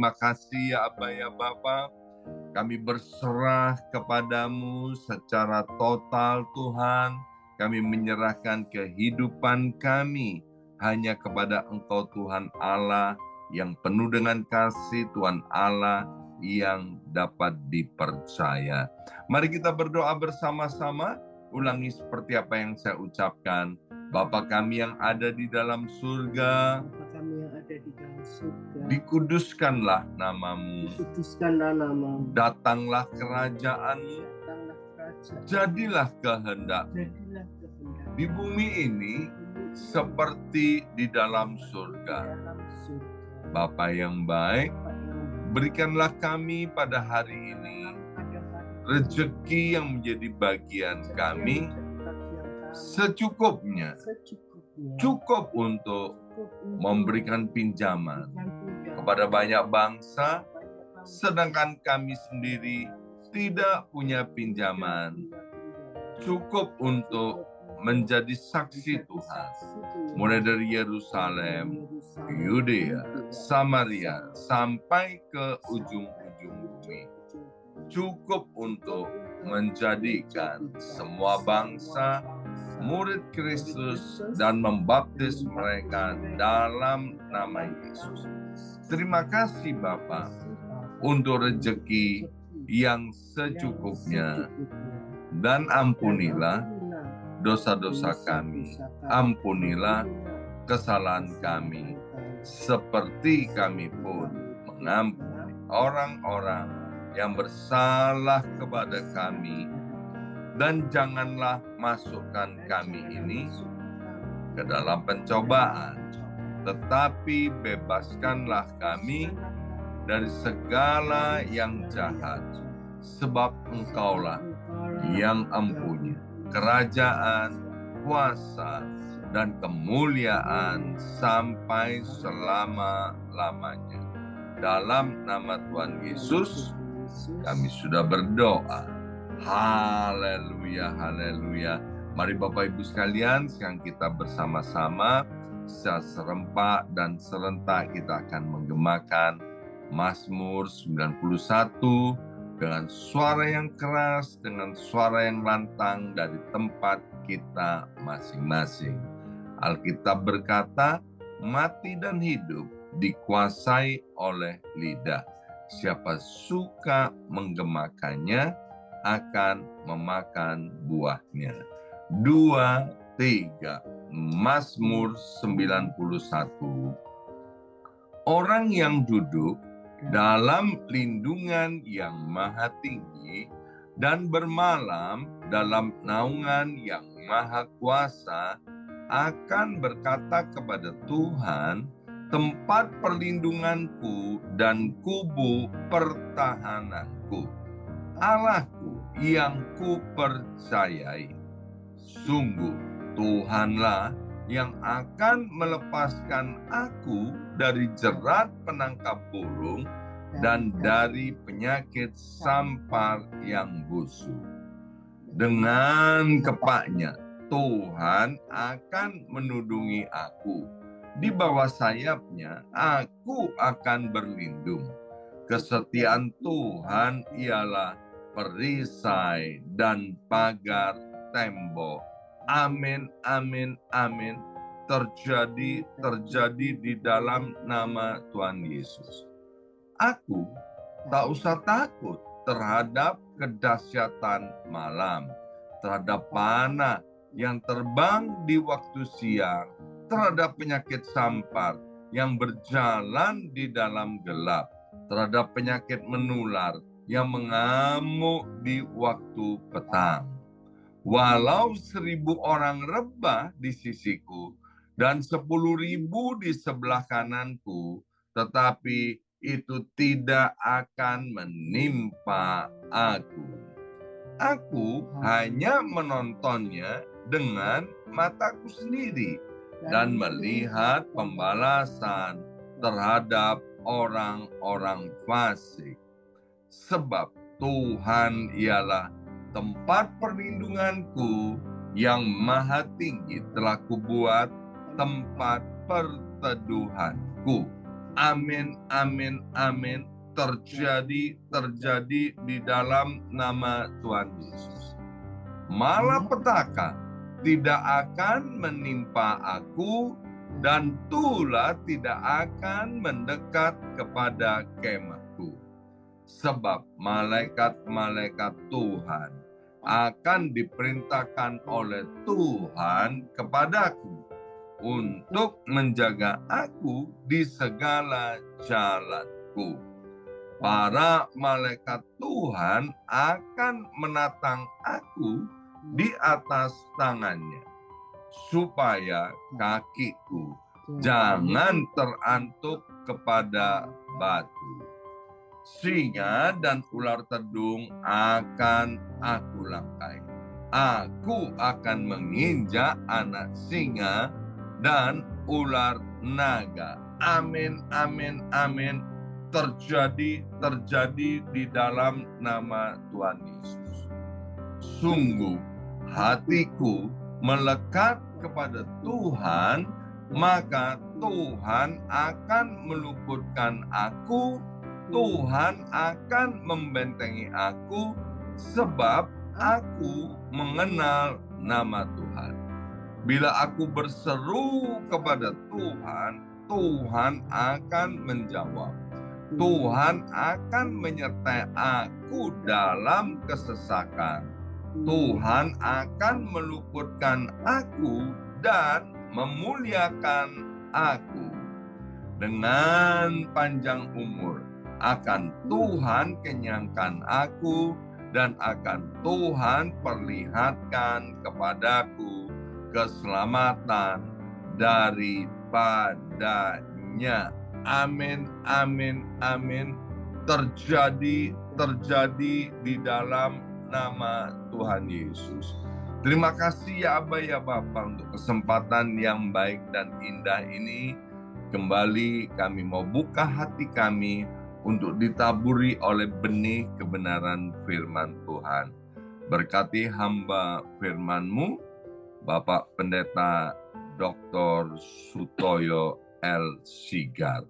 terima kasih ya Aba ya Bapa. Kami berserah kepadamu secara total Tuhan. Kami menyerahkan kehidupan kami hanya kepada Engkau Tuhan Allah yang penuh dengan kasih, Tuhan Allah yang dapat dipercaya. Mari kita berdoa bersama-sama. Ulangi seperti apa yang saya ucapkan. Bapa kami yang ada di dalam surga, Bapa kami yang ada di dalam surga, dikuduskanlah namamu, dikuduskanlah namamu, datanglah kerajaanmu, datanglah kerajaan, jadilah kehendakmu jadilah kehendak di bumi ini seperti di dalam surga. dalam surga. Bapa yang baik, Bapa yang berikanlah kami pada hari ini pada hari rezeki yang menjadi bagian kami secukupnya, secukupnya, cukup untuk memberikan pinjaman kepada banyak bangsa, sedangkan kami sendiri tidak punya pinjaman. Cukup untuk menjadi saksi Tuhan, mulai dari Yerusalem, Yudea, Samaria, sampai ke ujung-ujung bumi. Cukup untuk menjadikan semua bangsa murid Kristus dan membaptis mereka dalam nama Yesus. Terima kasih Bapa untuk rezeki yang secukupnya, dan ampunilah dosa-dosa kami, ampunilah kesalahan kami, seperti kami pun mengampuni orang-orang yang bersalah kepada kami. Dan janganlah masukkan kami ini ke dalam pencobaan, tetapi bebaskanlah kami dari segala yang jahat, sebab Engkaulah yang mempunyai kerajaan, kuasa, dan kemuliaan sampai selama-lamanya. Dalam nama Tuhan Yesus, kami sudah berdoa. Haleluya, haleluya. Mari Bapak Ibu sekalian, sekarang kita bersama-sama secara serempak dan serentak kita akan menggemakan Mazmur 91 dengan suara yang keras, dengan suara yang lantang dari tempat kita masing-masing. Alkitab berkata, mati dan hidup dikuasai oleh lidah. Siapa suka menggemakannya akan memakan buahnya. 2, 3, Mazmur 91. Orang yang duduk dalam lindungan yang maha tinggi dan bermalam dalam naungan yang maha kuasa akan berkata kepada Tuhan, tempat perlindunganku dan kubu pertahananku, Allahku yang kupercayai. Sungguh Tuhanlah yang akan melepaskan aku dari jerat penangkap burung dan dari penyakit sampar yang busuk. Dengan kepaknya Tuhan akan menudungi aku. Di bawah sayapnya aku akan berlindung. Kesetiaan Tuhan ialah perisai dan pagar tembok. Amin, amin, amin. Terjadi di dalam nama Tuhan Yesus. Aku tak usah takut terhadap kedahsyatan malam, terhadap panah yang terbang di waktu siang, terhadap penyakit sampar yang berjalan di dalam gelap, terhadap penyakit menular yang mengamuk di waktu petang. Walau 1.000 orang rebah di sisiku dan 10.000 di sebelah kananku, tetapi itu tidak akan menimpa aku. Aku hanya menontonnya dengan mataku sendiri dan melihat pembalasan terhadap orang-orang fasik. Sebab Tuhan ialah tempat perlindunganku, yang maha tinggi telah kubuat tempat perteduhanku. Amin, amin, amin. Terjadi di dalam nama Tuhan Yesus. Malapetaka tidak akan menimpa aku, dan tulah tidak akan mendekat kepada kemahku. Sebab malaikat-malaikat Tuhan akan diperintahkan oleh Tuhan kepadaku untuk menjaga aku di segala jalanku. Para malaikat Tuhan akan menatang aku di atas tangannya, supaya kakiku jangan terantuk kepada batu. Singa dan ular tedung akan aku langkai. Aku akan menginjak anak singa dan ular naga. Amin, amin, amin. Terjadi di dalam nama Tuhan Yesus. Sungguh hatiku melekat kepada Tuhan, maka Tuhan akan meluputkan aku, Tuhan akan membentengi aku, sebab aku mengenal nama Tuhan. Bila aku berseru kepada Tuhan, Tuhan akan menjawab. Tuhan akan menyertai aku dalam kesesakan. Tuhan akan meluputkan aku dan memuliakan aku. Dengan panjang umur akan Tuhan kenyangkan aku, dan akan Tuhan perlihatkan kepadaku keselamatan daripadanya. Amin, amin, amin. Terjadi di dalam nama Tuhan Yesus. Terima kasih ya Aba ya Bapa untuk kesempatan yang baik dan indah ini. Kembali kami mau buka hati kami untuk ditaburi oleh benih kebenaran firman Tuhan. Berkati hamba firman-Mu, Bapak Pendeta Dr. Sutoyo L. Sigar.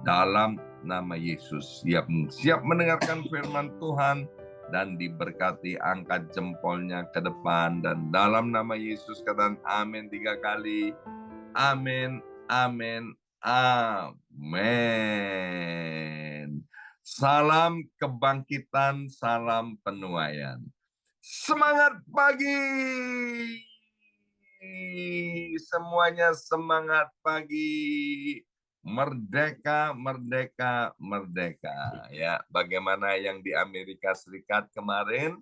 Dalam nama Yesus, siap mendengarkan firman Tuhan dan diberkati. Angkat jempolnya ke depan, dan dalam nama Yesus katakan amin 3 kali. Amin, amin, amin. Salam kebangkitan, salam penuaian. Semangat pagi! Semuanya semangat pagi. Merdeka, merdeka, merdeka. Ya, bagaimana yang di Amerika Serikat kemarin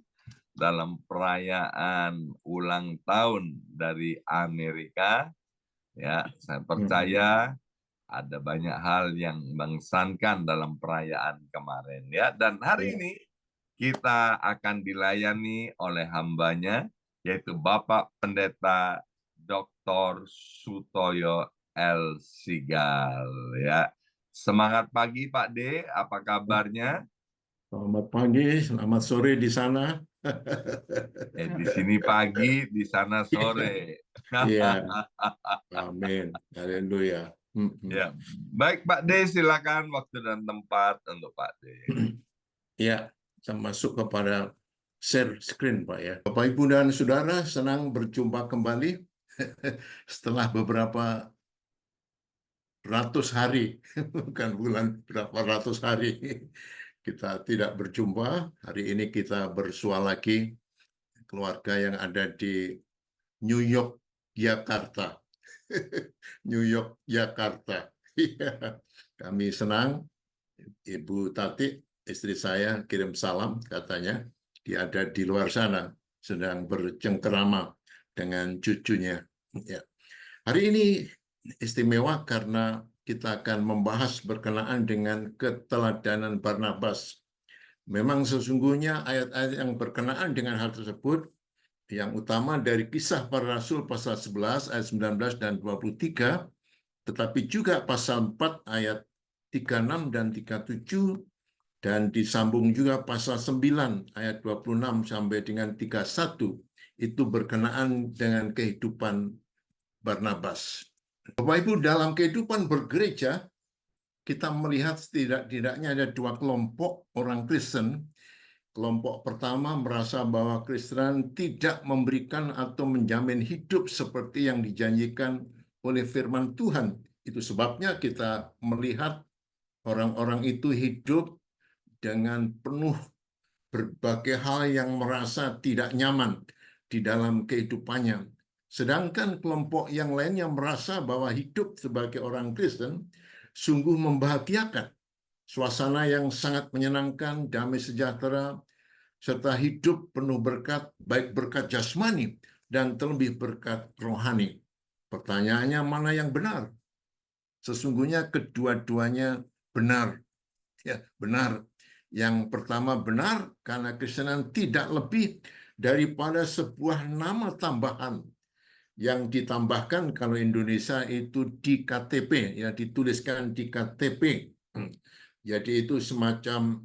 dalam perayaan ulang tahun dari Amerika, ya, saya percaya ada banyak hal yang mengesankan dalam perayaan kemarin, ya. Dan hari ini kita akan dilayani oleh hambanya, yaitu Bapak Pendeta Dr. Sutoyo L. Sigal, ya. Semangat pagi Pak D, apa kabarnya? Selamat pagi, selamat sore di sana. Di sini pagi, di sana sore. Iya, amin, haleluya. Ya, baik Pak D, silakan waktu dan tempat untuk Pak D. Ya, saya masuk kepada share screen Pak ya. Bapak Ibu dan Saudara, senang berjumpa kembali setelah beberapa ratus hari, bukan bulan, berapa ratus hari kita tidak berjumpa. Hari ini kita bersua lagi, keluarga yang ada di New York, Jakarta. New York, Jakarta. Kami senang. Ibu Tati, istri saya, kirim salam, katanya dia ada di luar sana, sedang bercengkerama dengan cucunya. Ya. Hari ini istimewa karena kita akan membahas berkenaan dengan keteladanan Barnabas. Memang sesungguhnya ayat-ayat yang berkenaan dengan hal tersebut yang utama dari Kisah Para Rasul pasal 11 ayat 19 dan 23, tetapi juga pasal 4 ayat 36 dan 37, dan disambung juga pasal 9 ayat 26 sampai dengan 31, itu berkenaan dengan kehidupan Barnabas. Bapak Ibu, dalam kehidupan bergereja, kita melihat setidaknya ada dua kelompok orang Kristen. Kelompok pertama merasa bahwa Kristen tidak memberikan atau menjamin hidup seperti yang dijanjikan oleh firman Tuhan. Itu sebabnya kita melihat orang-orang itu hidup dengan penuh berbagai hal yang merasa tidak nyaman di dalam kehidupannya. Sedangkan kelompok yang lainnya merasa bahwa hidup sebagai orang Kristen sungguh membahagiakan. Suasana yang sangat menyenangkan, damai sejahtera, serta hidup penuh berkat, baik berkat jasmani dan terlebih berkat rohani. Pertanyaannya, mana yang benar? Sesungguhnya kedua-duanya benar. Ya, benar. Yang pertama benar karena Kristenan tidak lebih daripada sebuah nama tambahan yang ditambahkan kalau Indonesia itu di KTP, ya dituliskan di KTP. Jadi itu semacam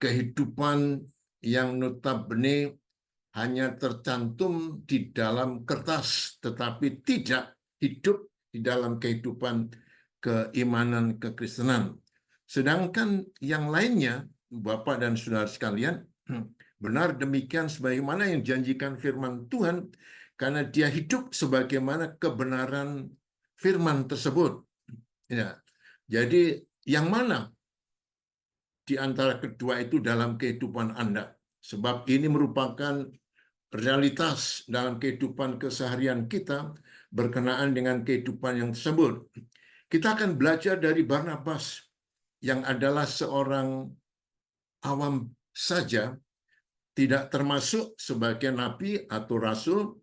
kehidupan yang notabene hanya tercantum di dalam kertas, tetapi tidak hidup di dalam kehidupan keimanan kekristenan. Sedangkan yang lainnya, Bapak dan Saudara sekalian, benar demikian sebagaimana yang dijanjikan firman Tuhan, karena dia hidup sebagaimana kebenaran firman tersebut. Ya. Jadi yang mana di antara kedua itu dalam kehidupan Anda? Sebab ini merupakan realitas dalam kehidupan keseharian kita berkenaan dengan kehidupan yang tersebut. Kita akan belajar dari Barnabas yang adalah seorang awam saja, tidak termasuk sebagai nabi atau rasul,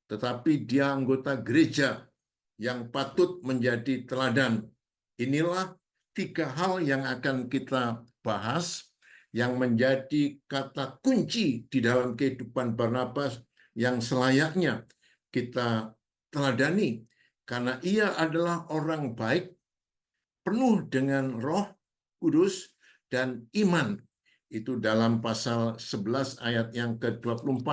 tetapi dia anggota gereja yang patut menjadi teladan. Inilah tiga hal yang akan kita bahas yang menjadi kata kunci di dalam kehidupan Barnabas yang selayaknya kita teladani, karena ia adalah orang baik, penuh dengan Roh Kudus dan iman. Itu dalam pasal 11 ayat yang ke-24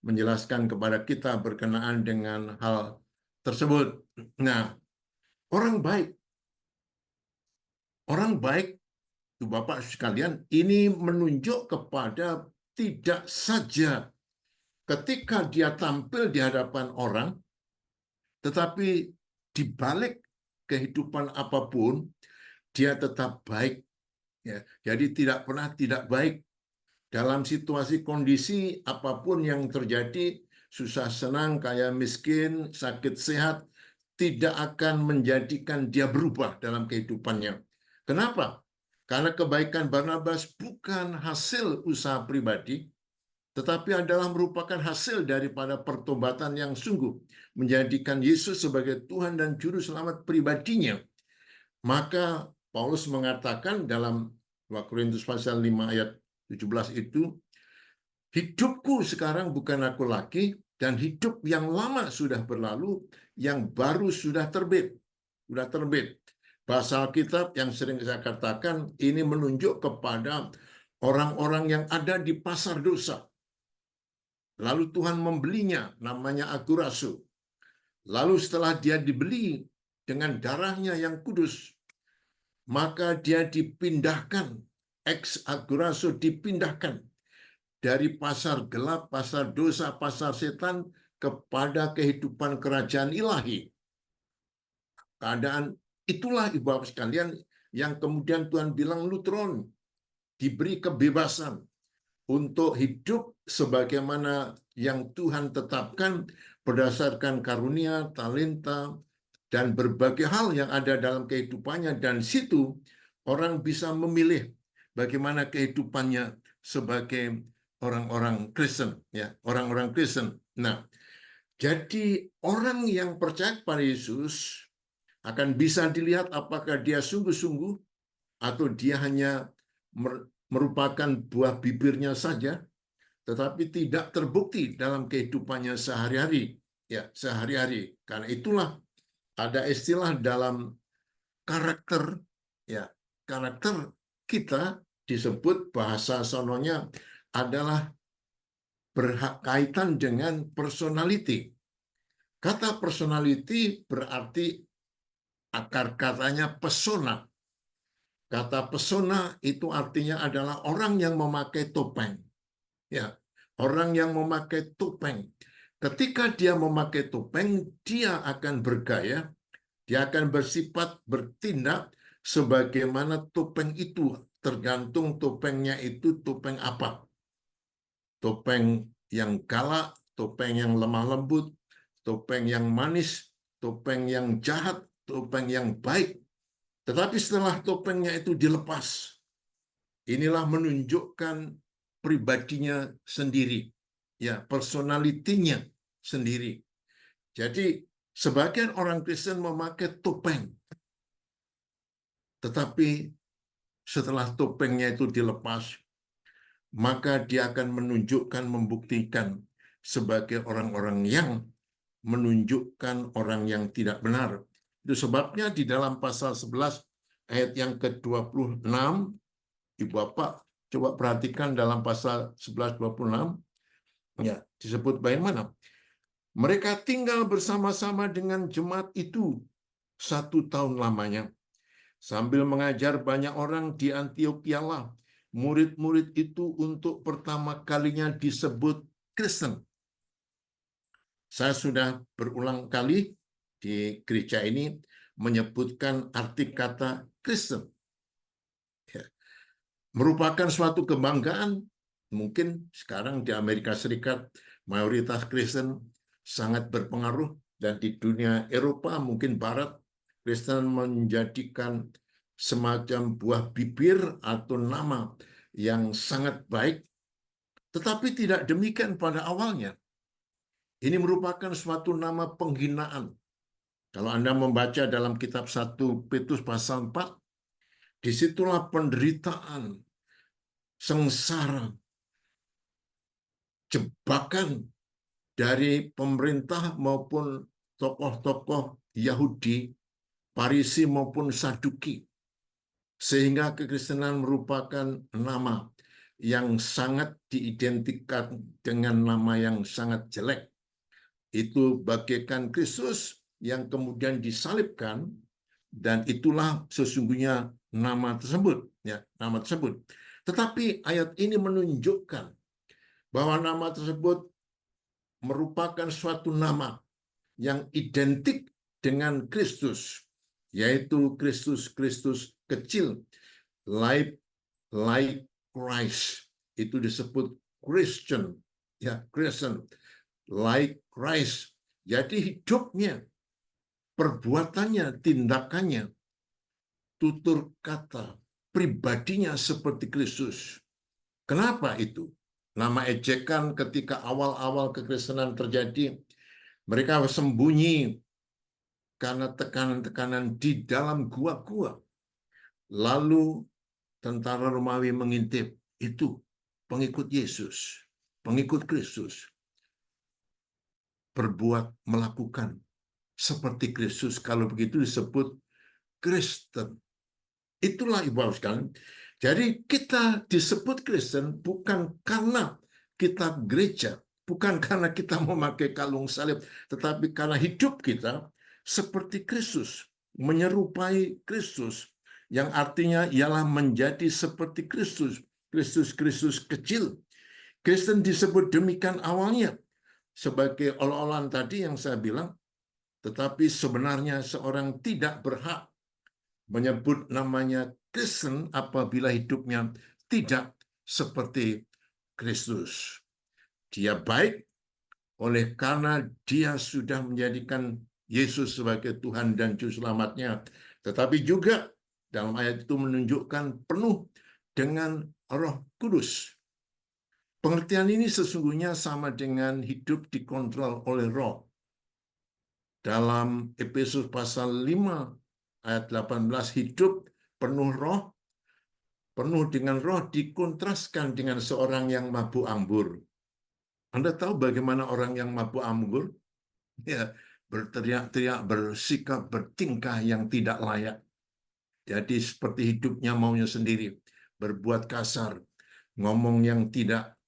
menjelaskan kepada kita berkenaan dengan hal tersebut. Nah, orang baik Bapak sekalian, ini menunjuk kepada tidak saja ketika dia tampil di hadapan orang, tetapi di balik kehidupan apapun, dia tetap baik. Ya, jadi tidak pernah tidak baik. Dalam situasi kondisi apapun yang terjadi, susah senang, kaya miskin, sakit sehat, tidak akan menjadikan dia berubah dalam kehidupannya. Kenapa? Karena kebaikan Barnabas bukan hasil usaha pribadi, tetapi adalah merupakan hasil daripada pertobatan yang sungguh, menjadikan Yesus sebagai Tuhan dan Juru Selamat pribadinya. Maka Paulus mengatakan dalam 2 Korintus pasal 5 ayat 17 itu, hidupku sekarang bukan aku lagi, dan hidup yang lama sudah berlalu, yang baru sudah terbit. Sudah terbit. Bahasa Alkitab yang sering saya katakan, ini menunjuk kepada orang-orang yang ada di pasar dosa. Lalu Tuhan membelinya, namanya agurasu. Lalu setelah dia dibeli dengan darahnya yang kudus, maka dia dipindahkan, ex agurasu dipindahkan dari pasar gelap, pasar dosa, pasar setan kepada kehidupan kerajaan ilahi. Keadaan itulah ibu bapak sekalian yang kemudian Tuhan bilang Lutron diberi kebebasan untuk hidup sebagaimana yang Tuhan tetapkan berdasarkan karunia, talenta, dan berbagai hal yang ada dalam kehidupannya, dan situ orang bisa memilih bagaimana kehidupannya sebagai orang-orang Kristen, ya, orang-orang Kristen. Nah, jadi orang yang percaya kepada Yesus akan bisa dilihat apakah dia sungguh-sungguh atau dia hanya merupakan buah bibirnya saja, tetapi tidak terbukti dalam kehidupannya sehari-hari, ya, sehari-hari. Karena itulah ada istilah dalam karakter, ya, karakter kita disebut bahasa sononya adalah berkaitan dengan personality. Kata personality berarti Akar katanya pesona. Kata pesona itu artinya adalah orang yang memakai topeng. Ya, orang yang memakai topeng. Ketika dia memakai topeng, dia akan bergaya, dia akan bersifat bertindak sebagaimana topeng itu, tergantung topengnya itu topeng apa. Topeng yang galak, topeng yang lemah lembut, topeng yang manis, topeng yang jahat, topeng yang baik. Tetapi setelah topengnya itu dilepas, inilah menunjukkan pribadinya sendiri, ya, personalitinya sendiri. Jadi sebagian orang Kristen memakai topeng, tetapi setelah topengnya itu dilepas, maka dia akan menunjukkan, membuktikan sebagai orang-orang yang menunjukkan orang yang tidak benar. Itu sebabnya di dalam pasal 11 ayat yang ke-26, Ibu Bapak coba perhatikan dalam pasal 11:26, ya, disebut bagaimana? Mereka tinggal bersama-sama dengan jemaat itu 1 tahun lamanya. Sambil mengajar banyak orang di Antiokhia lah, murid-murid itu untuk pertama kalinya disebut Kristen. Saya sudah berulang kali di gereja ini menyebutkan arti kata Kristen. Ya. Merupakan suatu kebanggaan. Mungkin sekarang di Amerika Serikat mayoritas Kristen sangat berpengaruh, dan di dunia Eropa mungkin Barat, Kristen menjadikan semacam buah bibir atau nama yang sangat baik. Tetapi tidak demikian pada awalnya. Ini merupakan suatu nama penghinaan. Kalau Anda membaca dalam kitab 1 Petrus pasal 4, disitulah penderitaan, sengsara, jebakan dari pemerintah maupun tokoh-tokoh Yahudi, Farisi maupun Saduki. Sehingga kekristenan merupakan nama yang sangat diidentikan dengan nama yang sangat jelek. Itu bagaikan Kristus yang kemudian disalibkan, dan itulah sesungguhnya nama tersebut, ya, nama tersebut. Tetapi ayat ini menunjukkan bahwa nama tersebut merupakan suatu nama yang identik dengan Kristus, yaitu Kristus kecil, like Christ. Itu disebut Christian, ya, Christian, like Christ. Jadi hidupnya, perbuatannya, tindakannya, tutur kata, pribadinya seperti Kristus. Kenapa itu? Nama ejekan ketika awal-awal kekristenan terjadi, mereka sembunyi karena tekanan-tekanan di dalam gua-gua. Lalu tentara Romawi mengintip, itu pengikut Yesus, pengikut Kristus. Berbuat, melakukan seperti Kristus. Kalau begitu disebut Kristen. Itulah Ibu Bapak sekalian. Jadi kita disebut Kristen bukan karena kita gereja, bukan karena kita memakai kalung salib, tetapi karena hidup kita seperti Kristus, menyerupai Kristus, yang artinya ialah menjadi seperti Kristus, Kristus kecil. Kristen disebut demikian awalnya, sebagai olah-olahan tadi yang saya bilang, tetapi sebenarnya seorang tidak berhak menyebut namanya Kristen apabila hidupnya tidak seperti Kristus. Dia baik oleh karena dia sudah menjadikan Yesus sebagai Tuhan dan Juru Selamatnya. Tetapi juga dalam ayat itu menunjukkan penuh dengan Roh Kudus. Pengertian ini sesungguhnya sama dengan hidup dikontrol oleh Roh. Dalam Efesus pasal 5 ayat 18, hidup penuh roh, penuh dengan roh dikontraskan dengan seorang yang mabuk anggur. Anda tahu bagaimana orang yang mabuk anggur? Ya, berteriak-teriak, bersikap, bertingkah yang tidak layak. Jadi seperti hidupnya maunya sendiri, berbuat kasar, ngomong yang tidak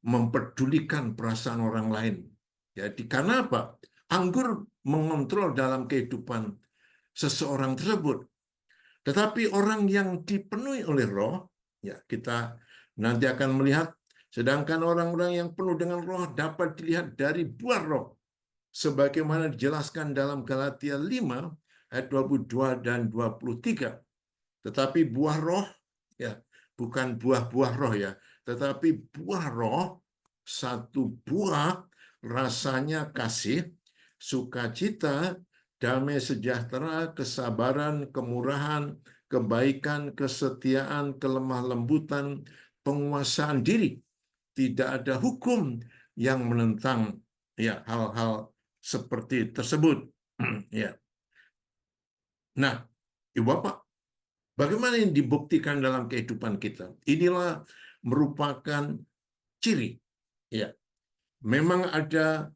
mempedulikan perasaan orang lain. Jadi karena apa? Anggur mengontrol dalam kehidupan seseorang tersebut. Tetapi orang yang dipenuhi oleh Roh, ya kita nanti akan melihat, sedangkan orang-orang yang penuh dengan Roh dapat dilihat dari buah Roh, sebagaimana dijelaskan dalam Galatia 5 ayat 22 dan 23. Tetapi buah Roh, ya bukan buah-buah Roh ya, tetapi buah Roh, satu buah rasanya kasih, sukacita, damai sejahtera, kesabaran, kemurahan, kebaikan, kesetiaan, kelemah lembutan, penguasaan diri. Tidak ada hukum yang menentang ya hal-hal seperti tersebut. Ya. Nah, Ibu Bapak, bagaimana yang dibuktikan dalam kehidupan kita? Inilah merupakan ciri. Ya, memang ada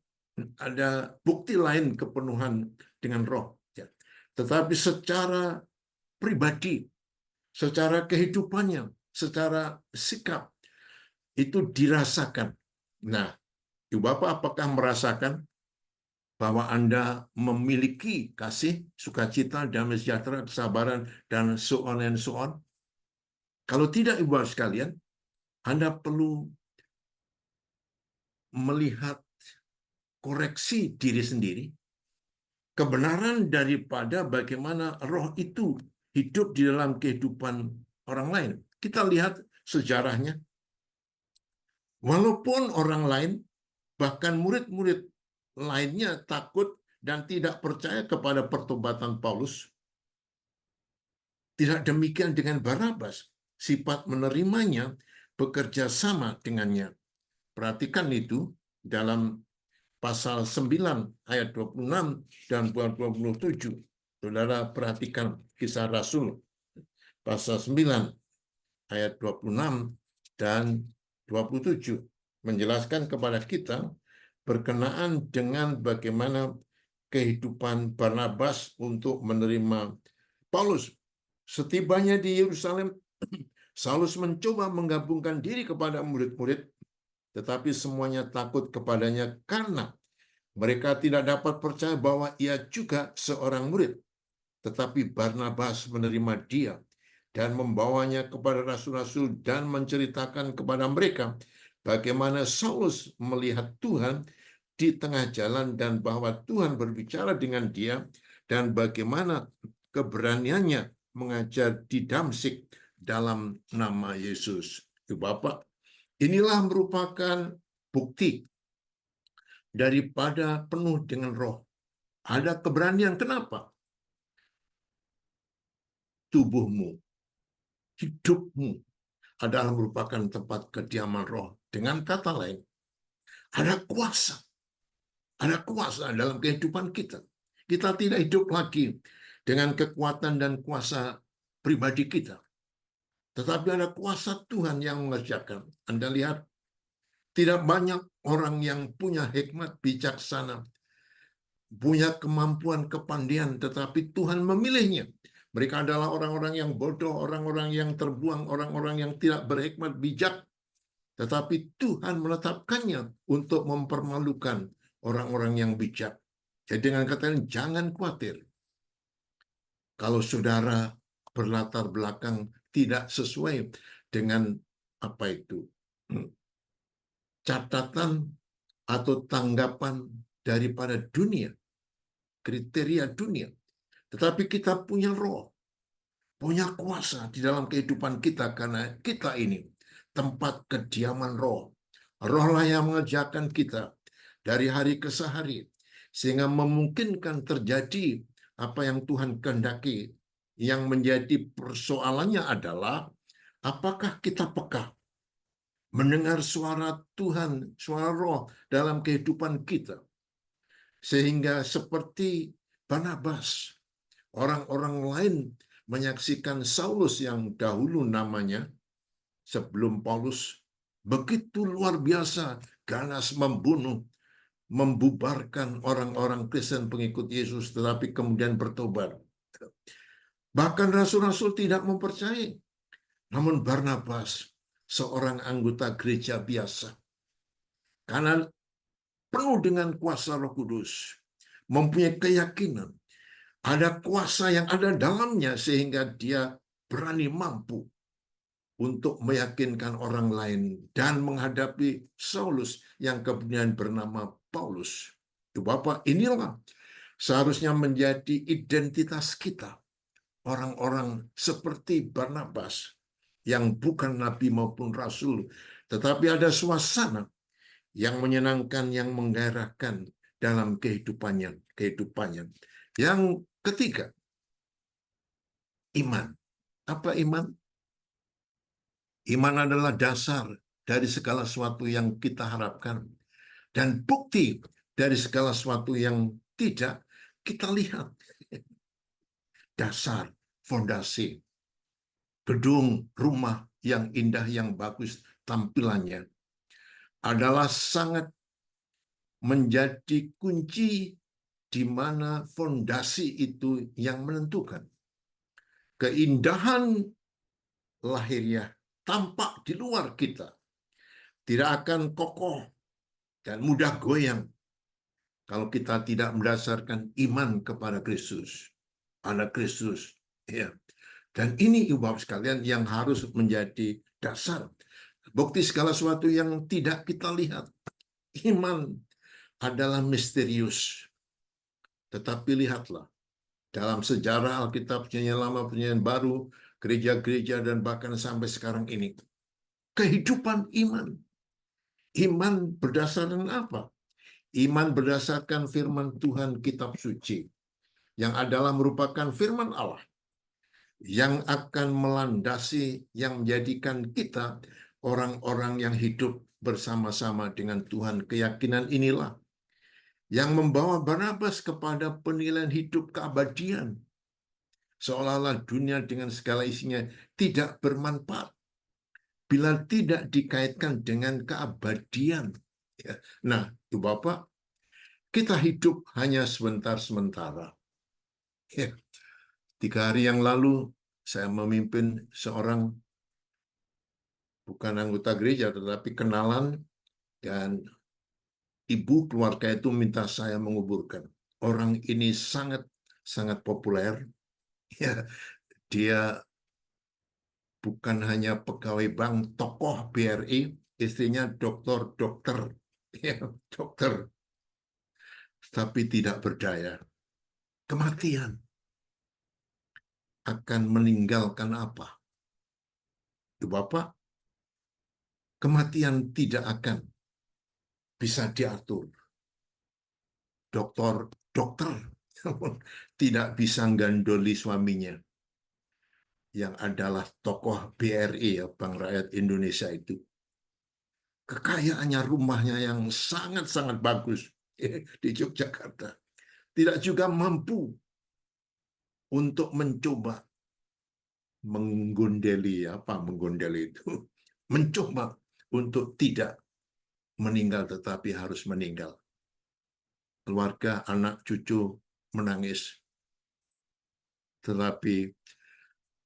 bukti lain kepenuhan dengan Roh. Ya. Tetapi secara pribadi, secara kehidupannya, secara sikap, itu dirasakan. Nah, Ibu Bapak apakah merasakan bahwa Anda memiliki kasih, sukacita, damai sejahtera, kesabaran, dan so on and so on? Kalau tidak, Ibu Bapak sekalian, Anda perlu melihat koreksi diri sendiri, kebenaran daripada bagaimana Roh itu hidup di dalam kehidupan orang lain. Kita lihat sejarahnya. Walaupun orang lain, bahkan murid-murid lainnya takut dan tidak percaya kepada pertobatan Paulus, tidak demikian dengan Barnabas. Sifat menerimanya bekerja sama dengannya. Perhatikan itu dalam pasal 9 ayat 26 dan 27. Saudara perhatikan kisah Rasul pasal 9 ayat 26 dan 27 menjelaskan kepada kita berkenaan dengan bagaimana kehidupan Barnabas untuk menerima Paulus. Setibanya di Yerusalem, Saulus mencoba menggabungkan diri kepada murid-murid, tetapi semuanya takut kepadanya karena mereka tidak dapat percaya bahwa ia juga seorang murid. Tetapi Barnabas menerima dia dan membawanya kepada rasul-rasul dan menceritakan kepada mereka bagaimana Saulus melihat Tuhan di tengah jalan dan bahwa Tuhan berbicara dengan dia dan bagaimana keberaniannya mengajar di Damsyik dalam nama Yesus. Bapak, inilah merupakan bukti daripada penuh dengan Roh. Ada keberanian. Kenapa? Tubuhmu, hidupmu adalah merupakan tempat kediaman Roh. Dengan kata lain, ada kuasa. Ada kuasa dalam kehidupan kita. Kita tidak hidup lagi dengan kekuatan dan kuasa pribadi kita. Tetapi ada kuasa Tuhan yang mengerjakan. Anda lihat, tidak banyak orang yang punya hikmat bijaksana, punya kemampuan kepandaian, tetapi Tuhan memilihnya. Mereka adalah orang-orang yang bodoh, orang-orang yang terbuang, orang-orang yang tidak berhikmat bijak. Tetapi Tuhan menetapkannya untuk mempermalukan orang-orang yang bijak. Jadi dengan kata lain, jangan khawatir. Kalau saudara berlatar belakang tidak sesuai dengan apa itu catatan atau tanggapan daripada dunia, kriteria dunia. Tetapi kita punya Roh, punya kuasa di dalam kehidupan kita karena kita ini tempat kediaman Roh. Rohlah yang mengerjakan kita dari hari ke hari sehingga memungkinkan terjadi apa yang Tuhan kehendaki. Yang menjadi persoalannya adalah apakah kita peka mendengar suara Tuhan, suara Roh dalam kehidupan kita. Sehingga seperti Barnabas, orang-orang lain menyaksikan Saulus yang dahulu namanya sebelum Paulus begitu luar biasa ganas membunuh, membubarkan orang-orang Kristen pengikut Yesus, tetapi kemudian bertobat. Bahkan rasul-rasul tidak mempercayai. Namun Barnabas, seorang anggota gereja biasa, karena penuh dengan kuasa Roh Kudus, mempunyai keyakinan Ada kuasa yang ada dalamnya sehingga dia berani mampu untuk meyakinkan orang lain dan menghadapi Saulus yang kemudian bernama Paulus. Bapak, inilah seharusnya menjadi identitas kita. Orang-orang seperti Barnabas yang bukan nabi maupun rasul, tetapi ada suasana yang menyenangkan, yang menggairahkan dalam kehidupannya. Yang ketiga, iman. Apa iman? Iman adalah dasar dari segala sesuatu yang kita harapkan dan bukti dari segala sesuatu yang tidak kita lihat. Dasar, fondasi, gedung, rumah yang indah, yang bagus tampilannya adalah sangat menjadi kunci di mana fondasi itu yang menentukan. Keindahan lahiriah tampak di luar kita tidak akan kokoh dan mudah goyang kalau kita tidak mendasarkan iman kepada Kristus, anak Kristus. Ya. Dan ini Ibu Bapak sekalian yang harus menjadi dasar. Bukti segala sesuatu yang tidak kita lihat. Iman adalah misterius. Tetapi lihatlah, dalam sejarah Alkitab, Perjanjian Lama, Perjanjian Baru, gereja-gereja, dan bahkan sampai sekarang ini, kehidupan iman. Iman berdasarkan apa? Iman berdasarkan firman Tuhan kitab suci, yang adalah merupakan firman Allah, yang akan melandasi, yang menjadikan kita orang-orang yang hidup bersama-sama dengan Tuhan. Keyakinan inilah yang membawa Barnabas kepada penilaian hidup keabadian. Seolah-olah dunia dengan segala isinya tidak bermanfaat bila tidak dikaitkan dengan keabadian. Ya. Nah, Ibu Bapak, kita hidup hanya sebentar-sementara. Ya. 3 hari yang lalu, saya memimpin seorang, bukan anggota gereja, tetapi kenalan, dan ibu keluarga itu minta saya menguburkan. Orang ini sangat populer. Ya, dia bukan hanya pegawai bank, tokoh BRI, istrinya dokter, ya, dokter, tapi tidak berdaya. Kematian akan meninggalkan apa? Bapak, kematian tidak akan bisa diatur. Dokter tidak bisa gandoli suaminya, yang adalah tokoh BRI, ya, Bank Rakyat Indonesia itu. Kekayaannya, rumahnya yang sangat-sangat bagus di Yogyakarta. Tidak juga mampu untuk mencoba menggondeli itu, mencoba untuk tidak meninggal tetapi harus meninggal. Keluarga, anak, cucu menangis, tetapi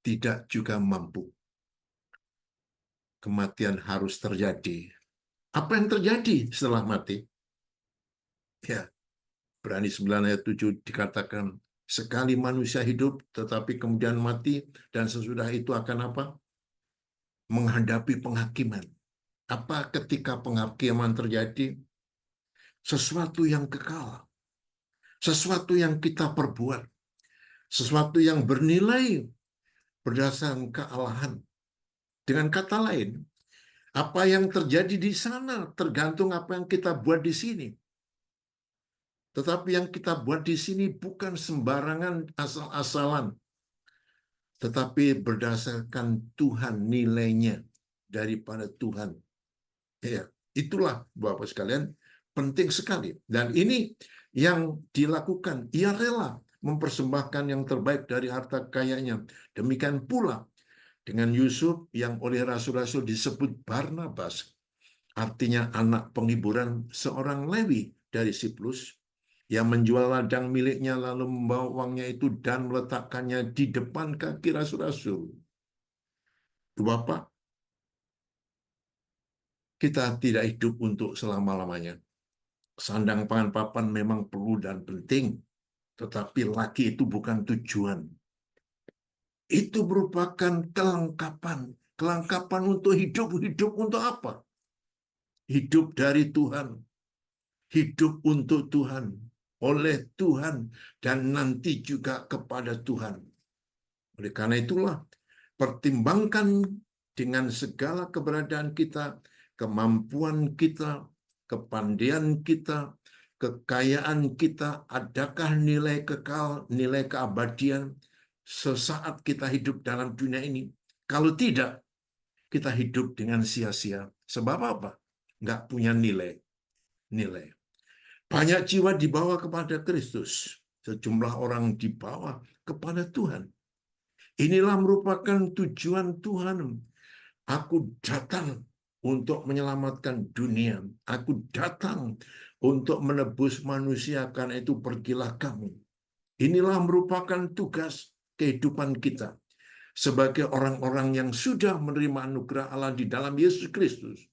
tidak juga mampu. Kematian harus terjadi. Apa yang terjadi setelah mati? Ya, Ibrani 9 ayat 7 dikatakan, sekali manusia hidup tetapi kemudian mati, dan sesudah itu akan apa? Menghadapi penghakiman. Apa ketika penghakiman terjadi? Sesuatu yang kekal. Sesuatu yang kita perbuat. Sesuatu yang bernilai berdasarkan kealahan. Dengan kata lain, apa yang terjadi di sana tergantung apa yang kita buat di sini. Tetapi yang kita buat di sini bukan sembarangan asal-asalan, tetapi berdasarkan Tuhan, nilainya daripada Tuhan. Ya, itulah Bapak sekalian, penting sekali. Dan ini yang dilakukan, ia rela mempersembahkan yang terbaik dari harta kekayanya. Demikian pula dengan Yusuf yang oleh rasul-rasul disebut Barnabas, artinya anak penghiburan, seorang Lewi dari Siprus, yang menjual ladang miliknya lalu membawa uangnya itu dan meletakkannya di depan kaki rasul-rasul. Bapak, kita tidak hidup untuk selama-lamanya. Sandang pangan papan memang perlu dan penting, Tetapi laki itu bukan tujuan. Itu merupakan kelengkapan. Kelengkapan untuk hidup. Hidup untuk apa? Hidup dari Tuhan. Hidup untuk Tuhan. Oleh Tuhan. Dan nanti juga kepada Tuhan. Oleh karena itulah, pertimbangkan dengan segala keberadaan kita, kemampuan kita, kepandaian kita, kekayaan kita, adakah nilai kekal, nilai keabadian sesaat kita hidup dalam dunia ini? Kalau tidak, kita hidup dengan sia-sia. Sebab apa? Nggak punya nilai. Banyak jiwa dibawa kepada Kristus. Sejumlah orang dibawa kepada Tuhan. Inilah merupakan tujuan Tuhan. Aku datang untuk menyelamatkan dunia. Aku datang untuk menebus manusia, karena itu pergilah kamu. Inilah merupakan tugas kehidupan kita sebagai orang-orang yang sudah menerima anugerah Allah di dalam Yesus Kristus,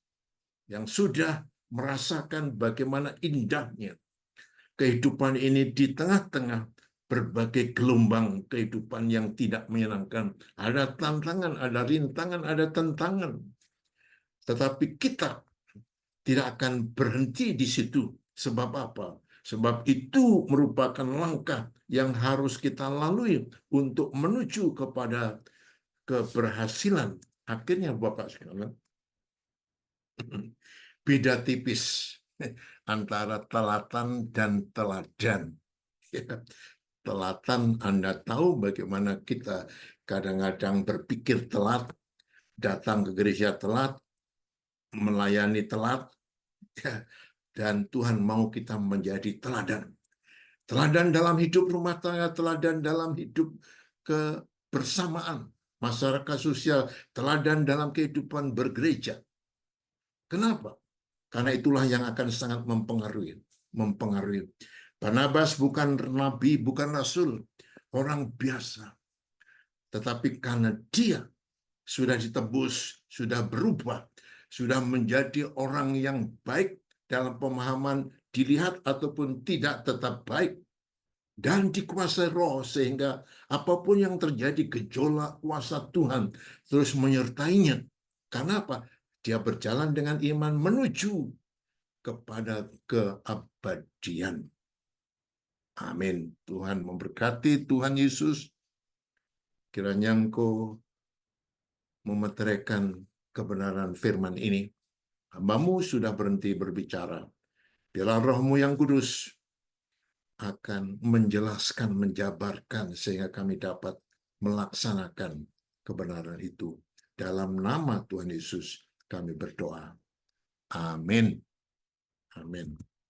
yang sudah merasakan bagaimana indahnya kehidupan ini di tengah-tengah berbagai gelombang kehidupan yang tidak menyenangkan. Ada tantangan, ada rintangan, ada tentangan. Tetapi kita tidak akan berhenti di situ. Sebab apa? Sebab itu merupakan langkah yang harus kita lalui untuk menuju kepada keberhasilan. Akhirnya Bapak sekalian, beda tipis antara telatan dan teladan. Telatan, Anda tahu bagaimana kita kadang-kadang berpikir telat, datang ke gereja telat, melayani telat, dan Tuhan mau kita menjadi teladan. Teladan dalam hidup rumah tangga, teladan dalam hidup kebersamaan, masyarakat sosial, teladan dalam kehidupan bergereja. Kenapa? Karena itulah yang akan sangat mempengaruhi. Barnabas bukan nabi, bukan rasul, orang biasa. Tetapi karena dia sudah ditebus, sudah berubah, sudah menjadi orang yang baik dalam pemahaman, dilihat ataupun tidak tetap baik, dan dikuasai roh, sehingga apapun yang terjadi, gejolak kuasa Tuhan terus menyertainya. Karena apa? Dia berjalan dengan iman menuju kepada keabadian. Amin. Tuhan memberkati. Tuhan Yesus, kiranya Engkau memeteraikan kebenaran firman ini. Hamba-Mu sudah berhenti berbicara. Biarlah Roh-Mu yang kudus akan menjelaskan, menjabarkan, sehingga kami dapat melaksanakan kebenaran itu. Dalam nama Tuhan Yesus kami berdoa. Amin. Amin.